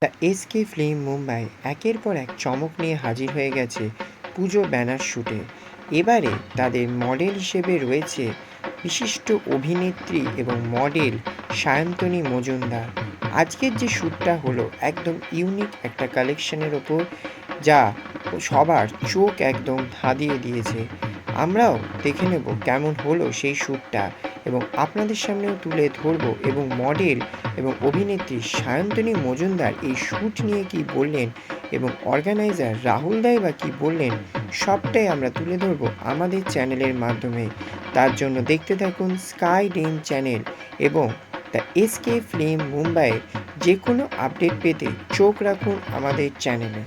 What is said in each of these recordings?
The SK film Mumbai একের পর এক চমক নিয়ে হাজির হয়ে গেছে পুজো ব্যানার শ্যুটে। এবারে তাদের মডেল হিসেবে রয়েছে বিশিষ্ট অভিনেত্রী এবং মডেল সায়ন্তনী মজুমদার। আজকের যে শ্যুটটা হলো একদম ইউনিক একটা কালেকশনের ওপর, যা সবার চোখ একদম ধাঁধিয়ে দিয়েছে। আমরাও দেখে নেব কেমন হলো সেই শ্যুটটা এবং আপনাদের সামনেও তুলে ধরবো, এবং মডেল এবং অভিনেত্রী সায়ন্তনী মজুমদার এই শ্যুট নিয়ে কী বললেন এবং অর্গানাইজার রাহুল দাই বা কী বললেন, সবটাই আমরা তুলে ধরবো আমাদের চ্যানেলের মাধ্যমে। তার জন্য দেখতে থাকুন স্কাই ড্রিম চ্যানেল এবং দ্য এসকে ফিল্ম মুম্বাইয়ের যে কোনো আপডেট পেতে চোখ রাখুন আমাদের চ্যানেলে।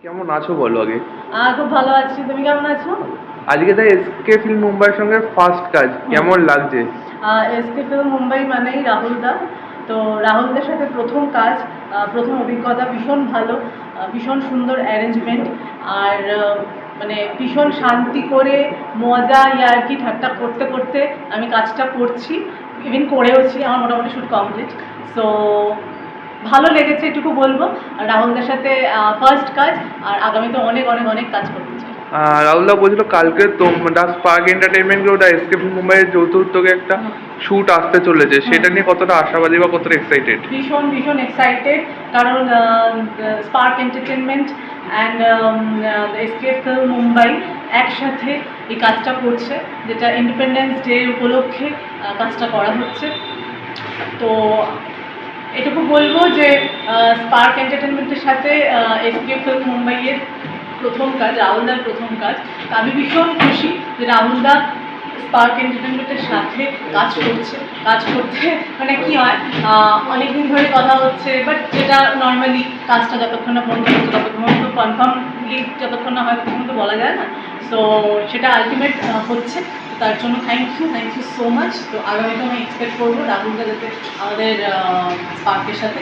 কেমন আছো বলো আগে? খুব ভালো আছি। তুমি কেমন আছো? আজকে তাই এসকে ফিল্ম মুম্বাইয়ের সঙ্গে ফার্স্ট কাজ, কেমন লাগছে? এসকে ফিল্ম মুম্বাই মানেই রাহুল দা। তো রাহুলদের সাথে প্রথম কাজ, প্রথম অভিজ্ঞতা ভীষণ ভালো, ভীষণ সুন্দর অ্যারেঞ্জমেন্ট। আর মানে ভীষণ শান্তি করে মজা ইয়ার্কি ঠাট্টা করতে করতে আমি কাজটা করছি, ইভেন করেওছি। আমার মোটামুটি শ্যুট কমপ্লিট। সো ভালো লেগেছে এটুকু বলবো। আর রাহুলদের সাথে ফার্স্ট কাজ, আর আগামীতে অনেক অনেক অনেক কাজ করতে চাই। রাহুলদা বলছিল কালকে তোমরা স্পার্ক এন্টারটেইনমেন্ট ওটা এসকে ফিল্ম মুম্বাইয়ের যৌথ উদ্যোগে একটা শ্যুট আসতে চলেছে, সেটা নিয়ে কতটা আশাবাদী বা কতটা এক্সাইটেড? ভীষণ ভীষণ এক্সাইটেড, কারণ spark entertainment and SK film Mumbai একসাথে এই কাজটা করছে, যেটা ইন্ডিপেন্ডেন্স ডে উপলক্ষে কাজটা করা হচ্ছে। তো এটুকু বলবো যে স্পার্ক এন্টারটেনমেন্টের সাথে এসকে ফিল্ম মুম্বাইয়ের প্রথম কাজ, রাহুলদার প্রথম কাজ। তো আমি ভীষণ খুশি যে রাহুলদা স্পার্ক এন্টারটেনমেন্টের সাথে কাজ করতে মানে কি হয়, অনেকদিন ধরে কথা হচ্ছে, বাট যেটা নর্মালি কাজটা যতক্ষণ না পর্যন্ত হচ্ছে, ততক্ষণ পর্যন্ত কনফার্মলি যতক্ষণ না হয় ততক্ষণ তো বলা যায় না। সো সেটা আলটিমেট হচ্ছে। তার জন্য থ্যাংক ইউ সো মাচ। তো আগামীতে আমি এক্সপেক্ট করবো রাহুলদা যাতে আমাদের স্পার্কের সাথে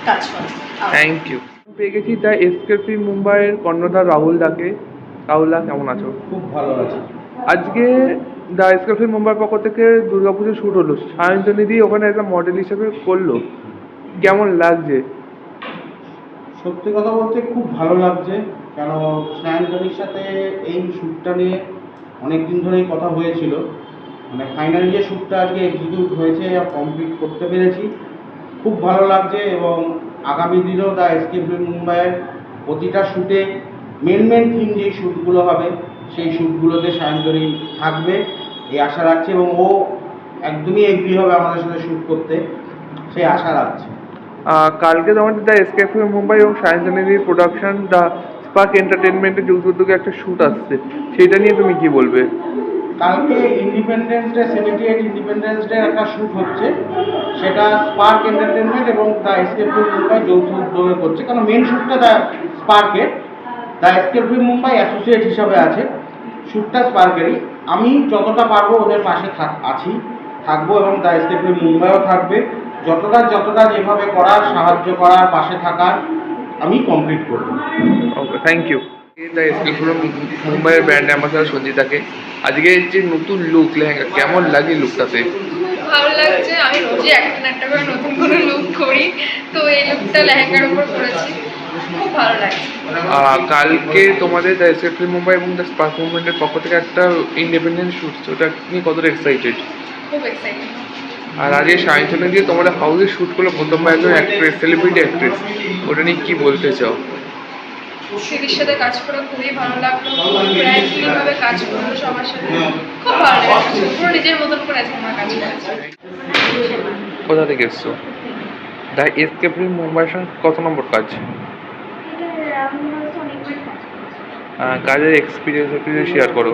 কাজ করে। Thank you. পেয়ে গেছি দ্য এসকে ফিল্ম মুম্বাইয়ের কর্ণধার রাহুল দাকে। রাহুলদা কেমন আছো? খুব ভালো আছে। আজকে দ্য এসকে ফিল্ম মুম্বাইয়ের পক্ষ থেকে দুর্গাপুজোর শ্যুট হলো, সায়ন্তনী দি ওখানে একটা মডেল হিসেবে করলো, কেমন লাগছে? সত্যি কথা বলতে খুব ভালো লাগছে, কেন সায়ন্তনীর সাথে এই শ্যুটটা নিয়ে অনেক দিন ধরেই কথা হয়েছিল। মানে ফাইনালি যে শ্যুটটা আজকে এক্সিকিউট হয়েছে, কমপ্লিট করতে পেরেছি, খুব ভালো লাগছে। এবং আগামী দিনেও দ্য এসকে ফিল্ম মুম্বাইয়ের প্রতিটা শ্যুটে মেন থিম যেই শ্যুটগুলো হবে, সেই শ্যুটগুলোতে সায়ন্তনী থাকবে এই আশা রাখছি, এবং ও একদমই এগ্রি হবে আমাদের সাথে শ্যুট করতে, সেই আশা রাখছি। কালকে তোমাদের দ্য এসকে ফিল্ম মুম্বাই এবং সায়ন্তনীদির প্রোডাকশন দ্য স্পার্ক এন্টারটেনমেন্টের যৌথ উদ্যোগে একটা শ্যুট আসছে, সেটা নিয়ে তুমি কি বলবে? কালকে ইন্ডিপেন্ডেন্স ডে, 78 ইন্ডিপেন্ডেন্স ডে একটা শ্যুট হচ্ছে, সেটা স্পার্ক এন্টারটেনমেন্ট এবং দ্য এসকে ফিল্ম মুম্বাই যৌথ উদ্যোগে করছে। কারণ মেন শ্যুটটা দ্য স্পার্কের, the SK film Mumbai associate হিসাবে আছে, শ্যুটটা স্পার্কেরই। আমি যতটা পারবো ওদের পাশে থাকবো, এবং দ্য এসকে ফিল্ম মুম্বাইও থাকবে। যতটা যেভাবে করার, সাহায্য করার, পাশে থাকার, আমি কমপ্লিট করবো। Okay, thank you. The SK film মুম্বাইয়ের ব্র্যান্ড অ্যাম্বাসাডার সঞ্জিতাকে, আজকে যে নতুন লুক লেহেঙ্গা, কেমন লাগে লুকটাতে? ভালো লাগছে। আমি রোজই একটা না একটা করে নতুন কোনো লুক করি, তো এই লুকটা লেহেঙ্গার উপর করেছি, খুব ভালো লাগছে। কালকে তোমাদের দ্য এসকে ফিল্ম মুম্বাই এবং দ্য স্পার্ক মুভমেন্টের পক্ষ থেকে একটা ইন্ডিপেন্ডেন্ট শ্যুট, ওটা নিয়ে কতটা এক্সাইটেড? খুব এক্সাইটেড। আর আজকে সায়ন্তনী দিয়ে তোমাদের হাউসে শ্যুট করলো প্রথমবার একজন অ্যাক্ট্রেস, সেলিব্রিটি অ্যাক্ট্রেস, ওটা নিয়ে কী বলতে চাও? দিদির সাথে কাজ করে খুবই ভালো লাগলো, প্রায়ভাবে কাজ করলো সবার সাথে, খুব ভালো লাগছে। পুরো নিজের মতন করে আজকে আমরা কাজ করেছি। কোথা থেকে এসছো? দ্য এসকে ফিল্ম মুম্বাইয়ের সঙ্গে কত নম্বর কাজ? কাজের এক্সপিরিয়েন্স একটু শেয়ার করো।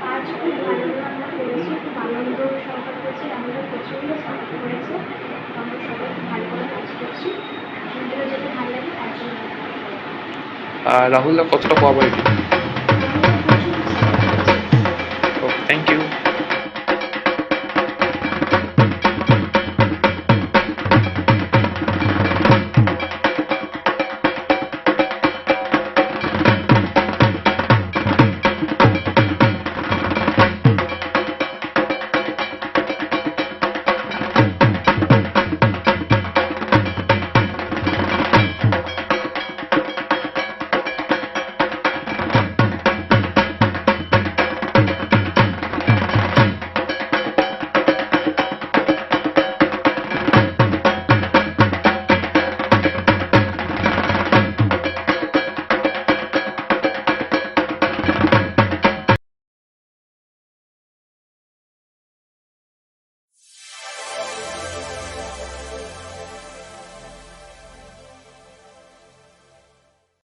কাজ খুব ভালোভাবে আমরা করেছি, খুব আনন্দ সহকারে করেছি। আমাদের প্রচণ্ড সাপোর্ট করেছে, আমরা সবাই খুব ভালো করে কাজ করছি। আপনাদেরও যেটা ভালো লাগে তার জন্য রাহুলদা কতটা কোঅপারেটিভ? প্রচুর থ্যাংক ইউ।